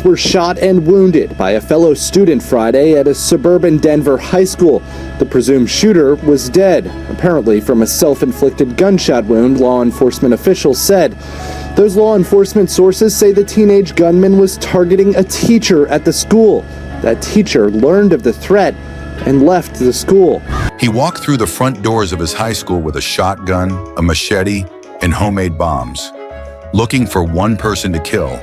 were shot and wounded by a fellow student Friday at a suburban Denver high school. The presumed shooter was dead, apparently from a self-inflicted gunshot wound, law enforcement officials said. Those law enforcement sources say the teenage gunman was targeting a teacher at the school. That teacher learned of the threat and left the school. He walked through the front doors of his high school with a shotgun, a machete, and homemade bombs, looking for one person to kill.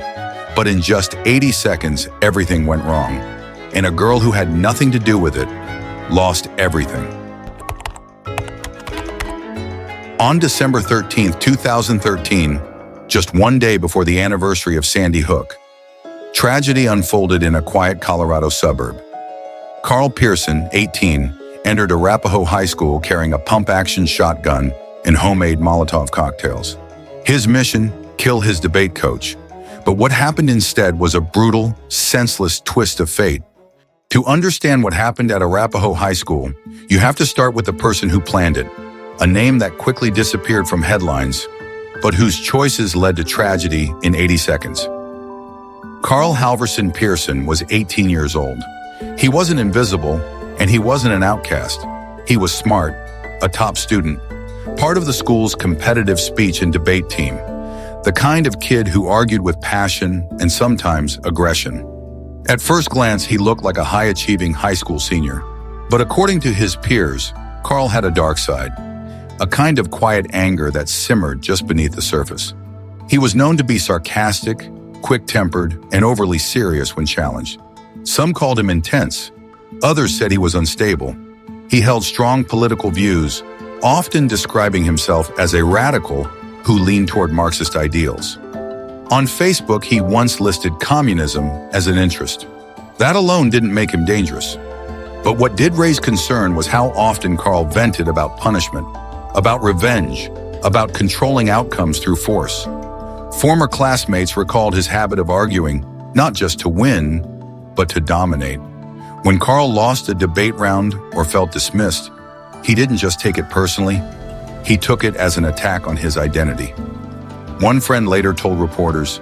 But in just 80 seconds, everything went wrong, and a girl who had nothing to do with it lost everything. On December 13, 2013, just one day before the anniversary of Sandy Hook, tragedy unfolded in a quiet Colorado suburb. Karl Pierson, 18, entered Arapahoe High School carrying a pump-action shotgun and homemade Molotov cocktails. His mission, kill his debate coach. But what happened instead was a brutal, senseless twist of fate. To understand what happened at Arapahoe High School, you have to start with the person who planned it, a name that quickly disappeared from headlines, but whose choices led to tragedy in 80 seconds. Karl Halverson Pierson was 18 years old. He wasn't invisible, and he wasn't an outcast. He was smart, a top student, part of the school's competitive speech and debate team, the kind of kid who argued with passion and sometimes aggression. At first glance, he looked like a high-achieving high school senior. But according to his peers, Karl had a dark side, a kind of quiet anger that simmered just beneath the surface. He was known to be sarcastic, quick-tempered, and overly serious when challenged. Some called him intense. Others said he was unstable. He held strong political views, often describing himself as a radical who leaned toward Marxist ideals. On Facebook, he once listed communism as an interest. That alone didn't make him dangerous. But what did raise concern was how often Karl vented about punishment, about revenge, about controlling outcomes through force. Former classmates recalled his habit of arguing, not just to win, but to dominate. When Karl lost a debate round or felt dismissed, he didn't just take it personally, he took it as an attack on his identity. One friend later told reporters,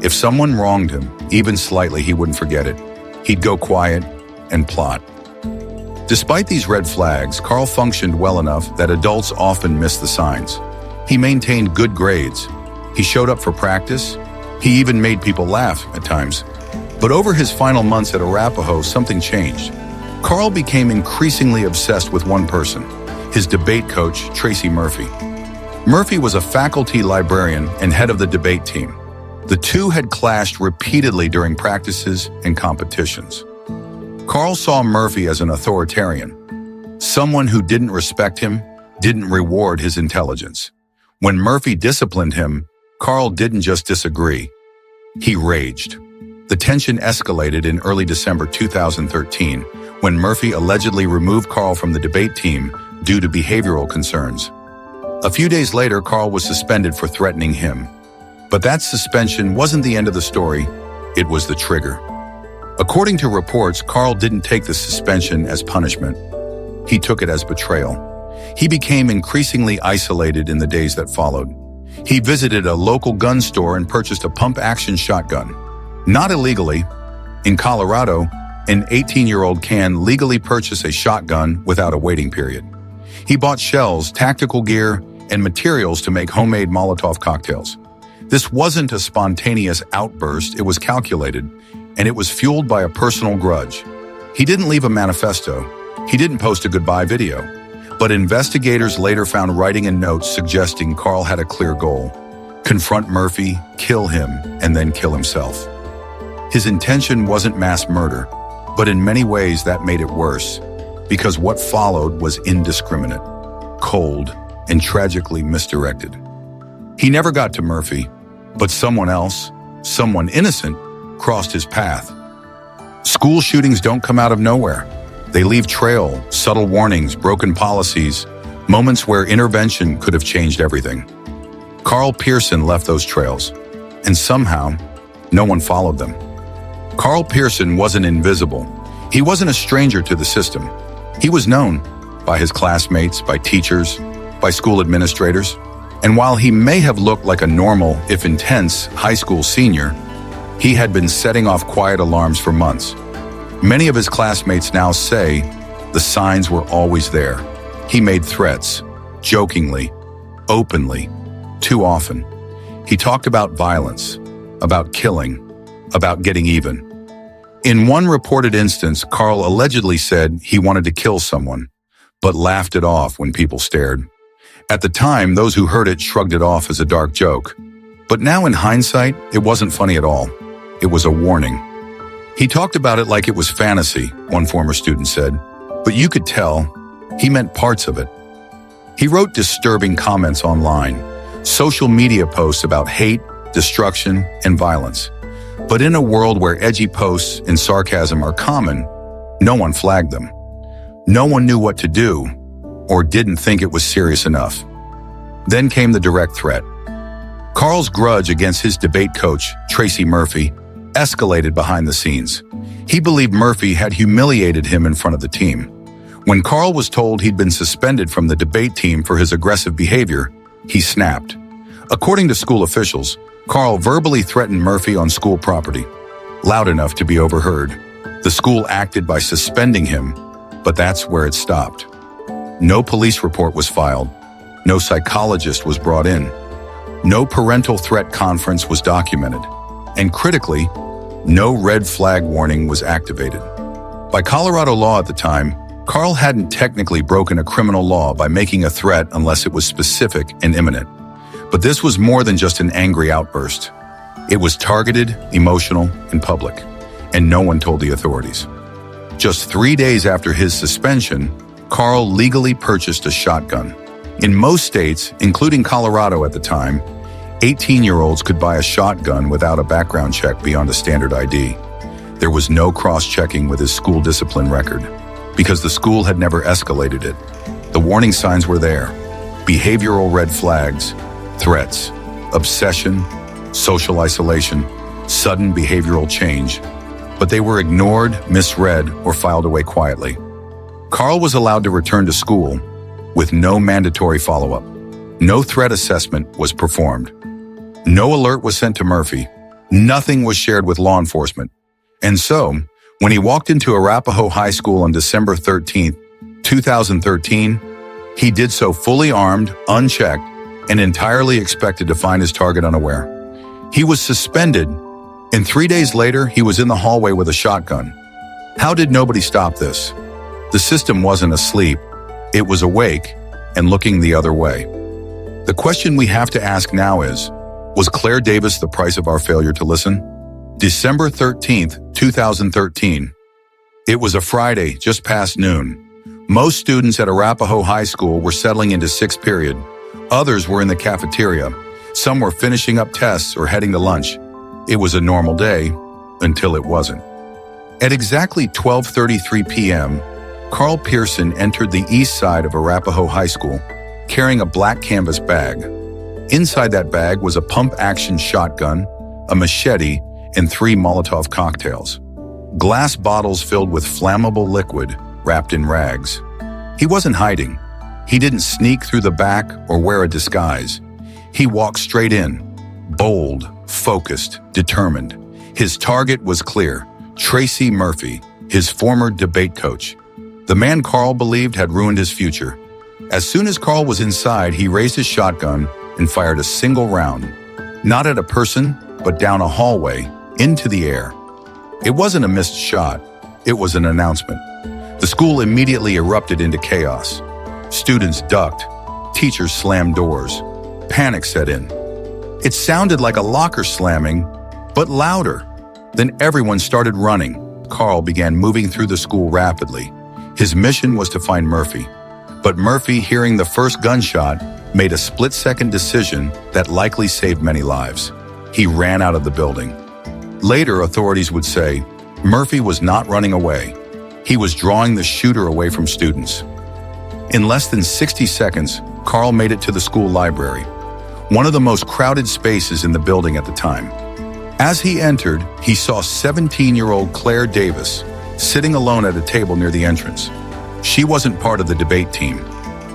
if someone wronged him, even slightly, he wouldn't forget it. He'd go quiet and plot. Despite these red flags, Karl functioned well enough that adults often missed the signs. He maintained good grades. He showed up for practice. He even made people laugh at times. But over his final months at Arapahoe, something changed. Karl became increasingly obsessed with one person, his debate coach, Tracy Murphy. Murphy was a faculty librarian and head of the debate team. The two had clashed repeatedly during practices and competitions. Karl saw Murphy as an authoritarian, someone who didn't respect him, didn't reward his intelligence. When Murphy disciplined him, Karl didn't just disagree, he raged. The tension escalated in early December 2013 when Murphy allegedly removed Karl from the debate team due to behavioral concerns. A few days later, Karl was suspended for threatening him. But that suspension wasn't the end of the story, it was the trigger. According to reports, Karl didn't take the suspension as punishment. He took it as betrayal. He became increasingly isolated in the days that followed. He visited a local gun store and purchased a pump-action shotgun. Not illegally. In Colorado, an 18-year-old can legally purchase a shotgun without a waiting period. He bought shells, tactical gear, and materials to make homemade Molotov cocktails. This wasn't a spontaneous outburst, it was calculated, and it was fueled by a personal grudge. He didn't leave a manifesto. He didn't post a goodbye video. But investigators later found writing and notes suggesting Karl had a clear goal: confront Murphy, kill him, and then kill himself. His intention wasn't mass murder, but in many ways that made it worse, because what followed was indiscriminate, cold, and tragically misdirected. He never got to Murphy, but someone else, someone innocent, crossed his path. School shootings don't come out of nowhere. They leave trail, subtle warnings, broken policies, moments where intervention could have changed everything. Karl Pierson left those trails, and somehow, no one followed them. Karl Pierson wasn't invisible. He wasn't a stranger to the system. He was known by his classmates, by teachers, by school administrators. And while he may have looked like a normal, if intense, high school senior, He had been setting off quiet alarms for months. Many of his classmates now say the signs were always there. He made threats, jokingly, openly, too often. He talked about violence, about killing, about getting even. In one reported instance, Karl allegedly said he wanted to kill someone, but laughed it off when people stared. At the time, those who heard it shrugged it off as a dark joke. But now in hindsight, it wasn't funny at all. It was a warning. He talked about it like it was fantasy, one former student said, but you could tell he meant parts of it. He wrote disturbing comments online, social media posts about hate, destruction, and violence. But in a world where edgy posts and sarcasm are common, no one flagged them. No one knew what to do, or didn't think it was serious enough. Then came the direct threat. Karl's grudge against his debate coach, Tracy Murphy, escalated behind the scenes. He believed Murphy had humiliated him in front of the team. When Karl was told he'd been suspended from the debate team for his aggressive behavior, he snapped. According to school officials, Karl verbally threatened Murphy on school property, loud enough to be overheard. The school acted by suspending him, but that's where it stopped. No police report was filed. No psychologist was brought in. No parental threat conference was documented. And critically, no red flag warning was activated. By Colorado law at the time, Karl hadn't technically broken a criminal law by making a threat unless it was specific and imminent. But this was more than just an angry outburst. It was targeted, emotional, and public, and no one told the authorities. Just 3 days after his suspension, Karl legally purchased a shotgun. In most states, including Colorado at the time, 18-year-olds could buy a shotgun without a background check beyond a standard ID. There was no cross-checking with his school discipline record, because the school had never escalated it. The warning signs were there: behavioral red flags, threats, obsession, social isolation, sudden behavioral change. But they were ignored, misread, or filed away quietly. Karl was allowed to return to school with no mandatory follow-up. No threat assessment was performed. No alert was sent to Murphy. Nothing was shared with law enforcement. And so, when he walked into Arapahoe High School on December 13, 2013, he did so fully armed, unchecked, and entirely expected to find his target unaware. He was suspended, and 3 days later, he was in the hallway with a shotgun. How did nobody stop this? The system wasn't asleep. It was awake and looking the other way. The question we have to ask now is, was Claire Davis the price of our failure to listen? December 13th, 2013. It was a Friday, just past noon. Most students at Arapahoe High School were settling into sixth period. Others were in the cafeteria. Some were finishing up tests or heading to lunch. It was a normal day until it wasn't. At exactly 12:33 p.m., Karl Pierson entered the east side of Arapahoe High School, carrying a black canvas bag. Inside that bag was a pump-action shotgun, a machete, and 3 Molotov cocktails. Glass bottles filled with flammable liquid wrapped in rags. He wasn't hiding. He didn't sneak through the back or wear a disguise. He walked straight in, bold, focused, determined. His target was clear: Tracy Murphy, his former debate coach. The man Karl believed had ruined his future. As soon as Karl was inside, he raised his shotgun and fired a single round, not at a person, but down a hallway, into the air. It wasn't a missed shot. It was an announcement. The school immediately erupted into chaos. Students ducked. Teachers slammed doors. Panic set in. It sounded like a locker slamming, but louder. Then everyone started running. Karl began moving through the school rapidly. His mission was to find Murphy. But Murphy, hearing the first gunshot, made a split-second decision that likely saved many lives. He ran out of the building. Later, authorities would say, Murphy was not running away. He was drawing the shooter away from students. In less than 60 seconds, Karl made it to the school library, one of the most crowded spaces in the building at the time. As he entered, he saw 17-year-old Claire Davis sitting alone at a table near the entrance. She wasn't part of the debate team.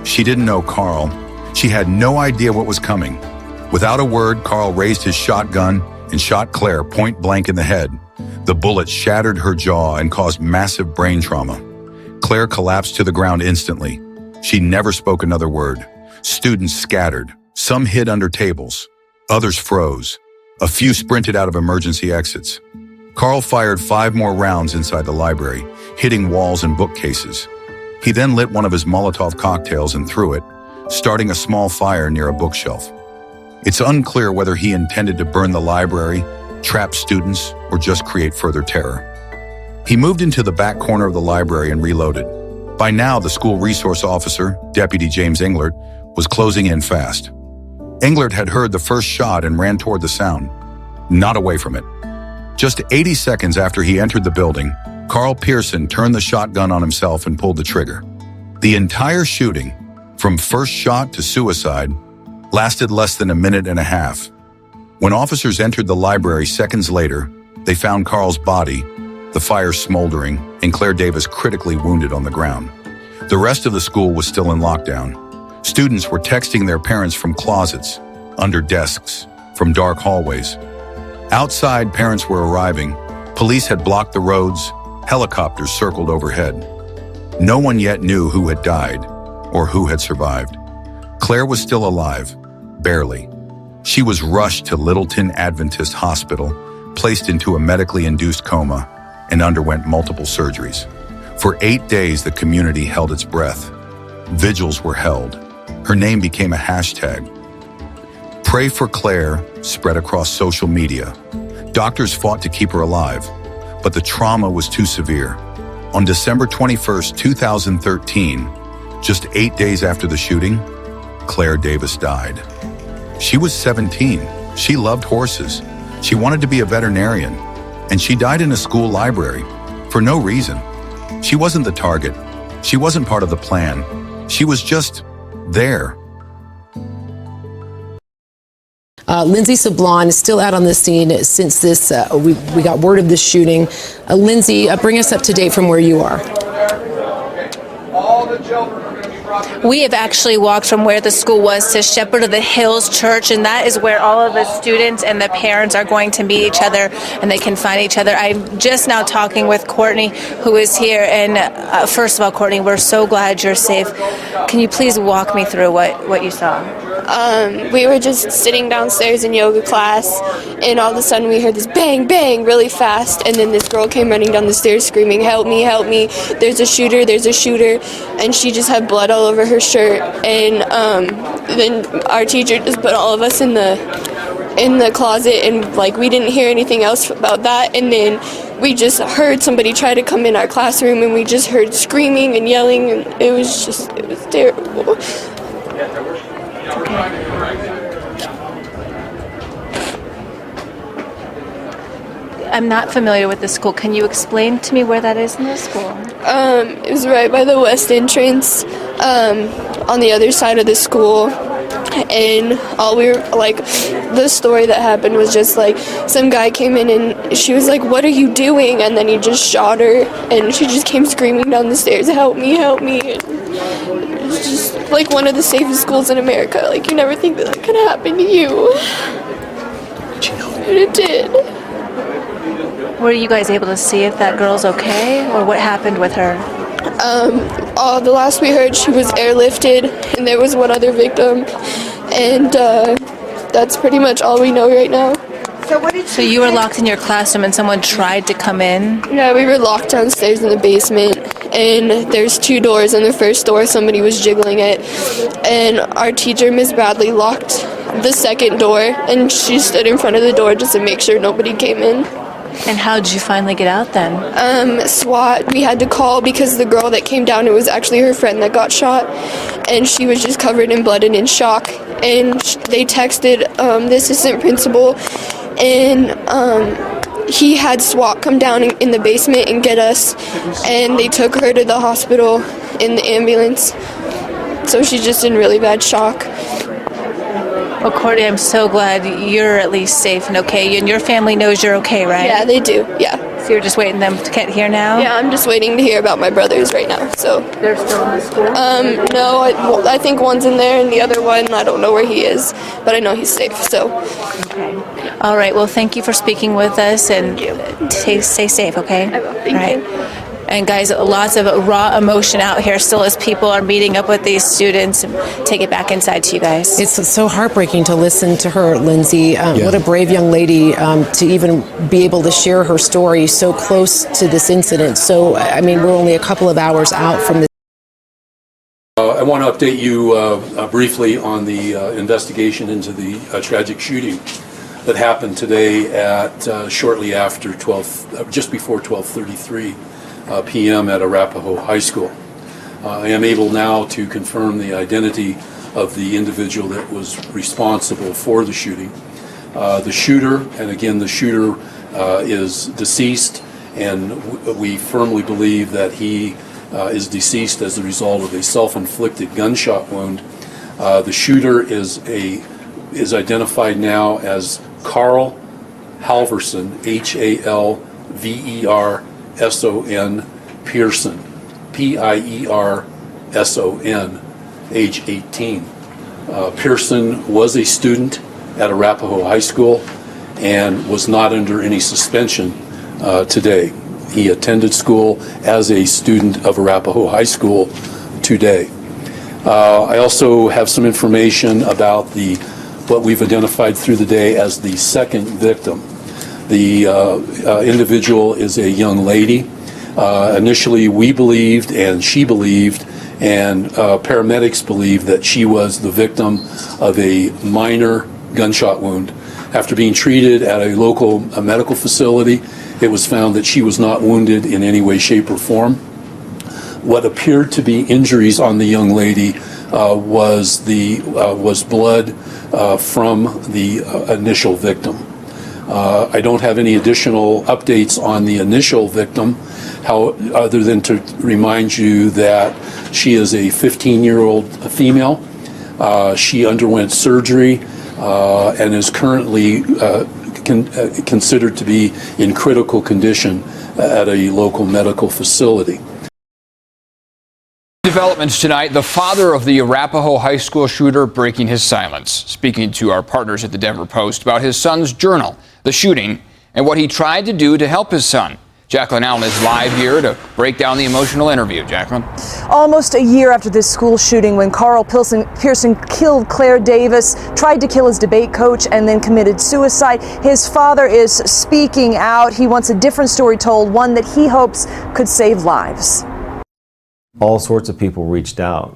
She didn't know Karl. She had no idea what was coming. Without a word, Karl raised his shotgun and shot Claire point blank in the head. The bullet shattered her jaw and caused massive brain trauma. Claire collapsed to the ground instantly. She never spoke another word. Students scattered. Some hid under tables. Others froze. A few sprinted out of emergency exits. Karl fired 5 more rounds inside the library, hitting walls and bookcases. He then lit one of his Molotov cocktails and threw it, starting a small fire near a bookshelf. It's unclear whether he intended to burn the library, trap students, or just create further terror. He moved into the back corner of the library and reloaded. By now, the school resource officer, Deputy James Englert, was closing in fast. Englert had heard the first shot and ran toward the sound, not away from it. Just 80 seconds after he entered the building, Karl Pierson turned the shotgun on himself and pulled the trigger. The entire shooting, from first shot to suicide, lasted less than a minute and a half. When officers entered the library seconds later, they found Karl's body, the fire smoldering, and Claire Davis critically wounded on the ground. The rest of the school was still in lockdown. Students were texting their parents from closets, under desks, from dark hallways. Outside, parents were arriving. Police had blocked the roads. Helicopters circled overhead. No one yet knew who had died or who had survived. Claire was still alive, barely. She was rushed to Littleton Adventist Hospital, placed into a medically induced coma, and underwent multiple surgeries. For 8 days, the community held its breath. Vigils were held. Her name became a hashtag. Pray for Claire spread across social media. Doctors fought to keep her alive, but the trauma was too severe. On December 21st, 2013, just 8 days after the shooting, Claire Davis died. She was 17. She loved horses. She wanted to be a veterinarian, and she died in a school library for no reason. She wasn't the target. She wasn't part of the plan. She was just there. Lindsay Sablon is still out on the scene since we got word of this shooting. Lindsay, bring us up to date from where you are. All the children are going to be brought to the... We have actually walked from where the school was to Shepherd of the Hills Church, and that is where all of the students and the parents are going to meet each other and they can find each other. I'm just now talking with Courtney, who is here. And first of all, Courtney, we're so glad you're safe. Can you please walk me through what you saw? We were just sitting downstairs in yoga class, and all of a sudden we heard this bang, bang really fast, and then this girl came running down the stairs screaming, help me, there's a shooter, and she just had blood all over her shirt, and then our teacher just put all of us in the closet, and like we didn't hear anything else about that, and then we just heard somebody try to come in our classroom, and we just heard screaming and yelling, and it was terrible. I'm not familiar with the school. Can you explain to me where that is in the school? It was right by the west entrance, on the other side of the school. And the story that happened was just like some guy came in and she was like, what are you doing? And then he just shot her, and she just came screaming down the stairs, help me. And it was just like one of the safest schools in America. Like, you never think that could happen to you. And it did. Were you guys able to see if that girl's okay, or what happened with her? The last we heard, she was airlifted, and there was one other victim, and that's pretty much all we know right now. So you were locked in your classroom and someone tried to come in? Yeah, we were locked downstairs in the basement, and there's 2 doors, and the first door somebody was jiggling it, and our teacher, Miss Bradley, locked the second door, and she stood in front of the door just to make sure nobody came in. And how did you finally get out then? SWAT, we had to call because the girl that came down, it was actually her friend that got shot, and she was just covered in blood and in shock, and they texted the assistant principal, and he had SWAT come down in the basement and get us, and they took her to the hospital in the ambulance, so she's just in really bad shock. Well, Courtney, I'm so glad you're at least safe and okay, and your family knows you're okay, right? Yeah, they do, yeah. So you're just waiting them to get here now? Yeah, I'm just waiting to hear about my brothers right now. So They're still in the school? no, I think one's in there, and the other one, I don't know where he is, but I know he's safe. So Okay. All right. Well, thank you for speaking with us, and stay safe, okay? I will. Thank you. And guys, lots of raw emotion out here still as people are meeting up with these students. Take it back inside to you guys. It's so heartbreaking to listen to her, Lindsay. What a brave young lady to even be able to share her story so close to this incident. So, I mean, we're only a couple of hours out from this. I want to update you briefly on the investigation into the tragic shooting that happened today at shortly after 12, just before 12:33 p.m. at Arapahoe High School. I am able now to confirm the identity of the individual that was responsible for the shooting. The shooter, and again, the shooter is deceased, and we firmly believe that he is deceased as a result of a self-inflicted gunshot wound. The shooter is identified now as Karl Halverson, Halverson, Pierson, Pierson, age 18. Pierson was a student at Arapahoe High School and was not under any suspension today. He attended school as a student of Arapahoe High School today. I also have some information about what we've identified through the day as the second victim. The individual is a young lady. Initially, we believed, and she believed, and paramedics believed that she was the victim of a minor gunshot wound. After being treated at a local medical facility, it was found that she was not wounded in any way, shape, or form. What appeared to be injuries on the young lady was blood from the initial victim. I don't have any additional updates on the initial victim, other than to remind you that she is a 15-year-old female. She underwent surgery and is currently considered to be in critical condition at a local medical facility. Developments tonight, the father of the Arapahoe High School shooter breaking his silence, speaking to our partners at the Denver Post about his son's journal, the shooting, and what he tried to do to help his son. Jacqueline Allen is live here to break down the emotional interview. Jacqueline? Almost a year after this school shooting, when Karl Pierson killed Claire Davis, tried to kill his debate coach, and then committed suicide, his father is speaking out. He wants a different story told, one that he hopes could save lives. All sorts of people reached out,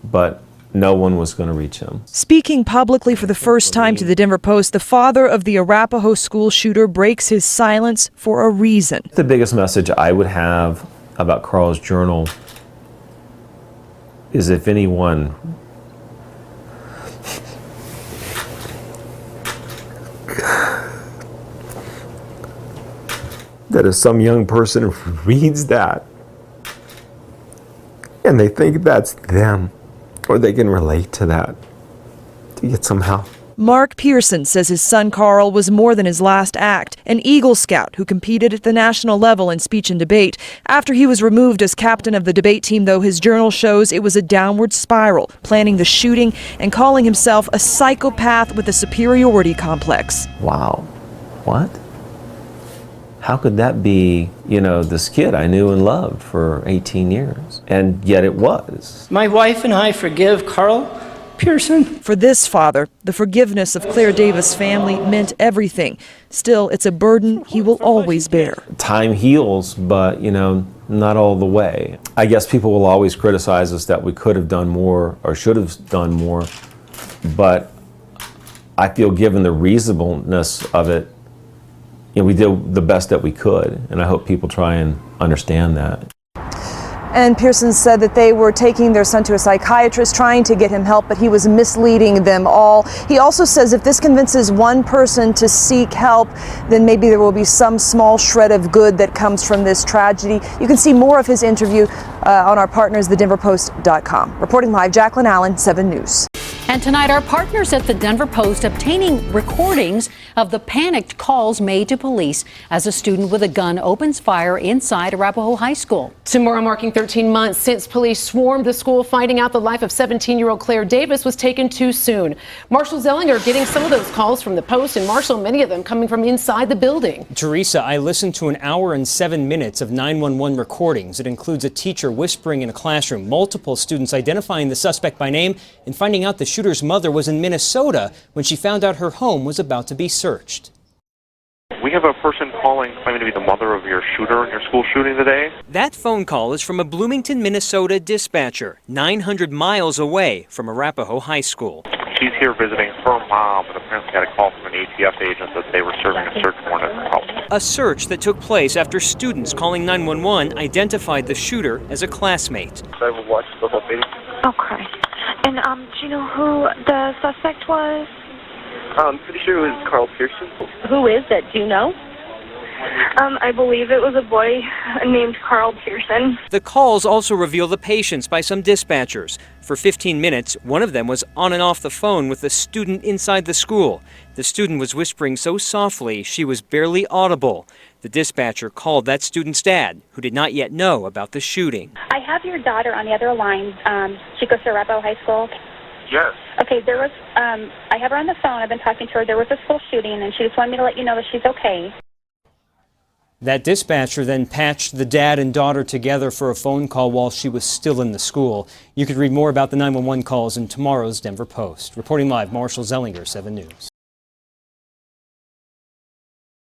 but no one was going to reach him. Speaking publicly for the first time to the Denver Post, the father of the Arapahoe school shooter breaks his silence for a reason. The biggest message I would have about Karl's journal is, if anyone that if some young person reads that and they think that's them, or they can relate to that, to get some help. Mark Pierson says his son Karl was more than his last act, an Eagle Scout who competed at the national level in speech and debate. After he was removed as captain of the debate team, though, his journal shows it was a downward spiral, planning the shooting and calling himself a psychopath with a superiority complex. Wow. What? How could that be, this kid I knew and loved for 18 years? And yet it was. My wife and I forgive Karl Pierson. For this father, the forgiveness of Claire Davis' family meant everything. Still, it's a burden he will always bear. Time heals, but, not all the way. I guess people will always criticize us that we could have done more or should have done more, but I feel, given the reasonableness of it, we did the best that we could, and I hope people try and understand that. And Pierson said that they were taking their son to a psychiatrist, trying to get him help, but he was misleading them all. He also says if this convinces one person to seek help, then maybe there will be some small shred of good that comes from this tragedy. You can see more of his interview on our partners, thedenverpost.com. Reporting live, Jacqueline Allen, 7 News. And tonight, our partners at the Denver Post obtaining recordings of the panicked calls made to police as a student with a gun opens fire inside Arapahoe High School. Tomorrow marking 13 months since police swarmed the school, finding out the life of 17-year-old Claire Davis was taken too soon. Marshall Zellinger getting some of those calls from the Post, and Marshall, many of them coming from inside the building. Teresa, I listened to an hour and 7 minutes of 911 recordings. It includes a teacher whispering in a classroom, multiple students identifying the suspect by name, and finding out the shooter's mother was in Minnesota when she found out her home was about to be searched. We have a person calling claiming to be the mother of your shooter in your school shooting today. That phone call is from a Bloomington, Minnesota dispatcher, 900 miles away from Arapahoe High School. She's here visiting her mom and apparently had a call from an ATF agent that they were serving a search warrant at her house. A search that took place after students calling 911 identified the shooter as a classmate. I will watch the whole video. Okay. And do you know who the suspect was? I'm pretty sure it was Karl Pierson. Who is it? Do you know? I believe it was a boy named Karl Pierson. The calls also reveal the patience by some dispatchers. For 15 minutes, one of them was on and off the phone with a student inside the school. The student was whispering so softly she was barely audible. The dispatcher called that student's dad, who did not yet know about the shooting. I have your daughter on the other line. She goes to Arapahoe High School. Yes. Okay, there was, I have her on the phone. I've been talking to her. There was a school shooting, and she just wanted me to let you know that she's okay. That dispatcher then patched the dad and daughter together for a phone call while she was still in the school. You could read more about the 911 calls in tomorrow's Denver Post. Reporting live, Marshall Zellinger, 7 News.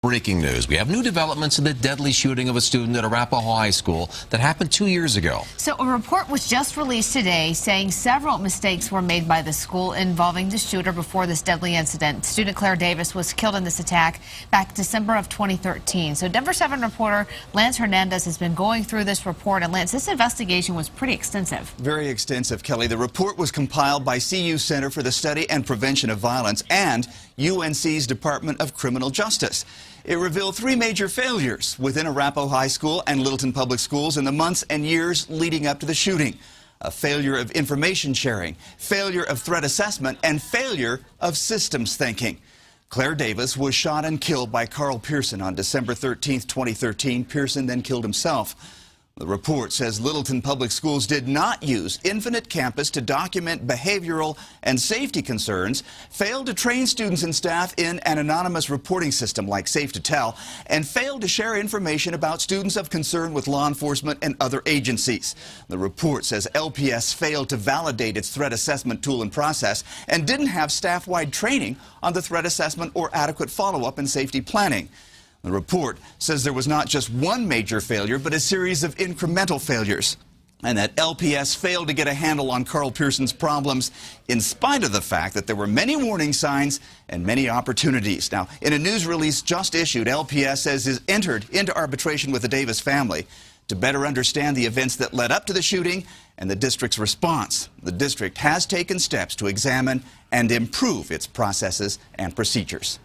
Breaking news. We have new developments in the deadly shooting of a student at Arapahoe High School that happened 2 years ago. So a report was just released today saying several mistakes were made by the school involving the shooter before this deadly incident. Student Claire Davis was killed in this attack back December of 2013. So Denver 7 reporter Lance Hernandez has been going through this report. And Lance, this investigation was pretty extensive. Very extensive, Kelly. The report was compiled by CU Center for the Study and Prevention of Violence and UNC's Department of Criminal Justice. It revealed 3 major failures within Arapahoe High School and Littleton Public Schools in the months and years leading up to the shooting. A failure of information sharing, failure of threat assessment, and failure of systems thinking. Claire Davis was shot and killed by Karl Pierson on December 13, 2013. Pierson then killed himself. The report says Littleton Public Schools did not use Infinite Campus to document behavioral and safety concerns, failed to train students and staff in an anonymous reporting system like Safe to Tell, and failed to share information about students of concern with law enforcement and other agencies. The report says LPS failed to validate its threat assessment tool and process and didn't have staff-wide training on the threat assessment or adequate follow-up and safety planning. The report says there was not just one major failure, but a series of incremental failures, and that LPS failed to get a handle on Karl Pierson's problems in spite of the fact that there were many warning signs and many opportunities. Now, in a news release just issued, LPS says is entered into arbitration with the Davis family to better understand the events that led up to the shooting and the district's response. The district has taken steps to examine and improve its processes and procedures.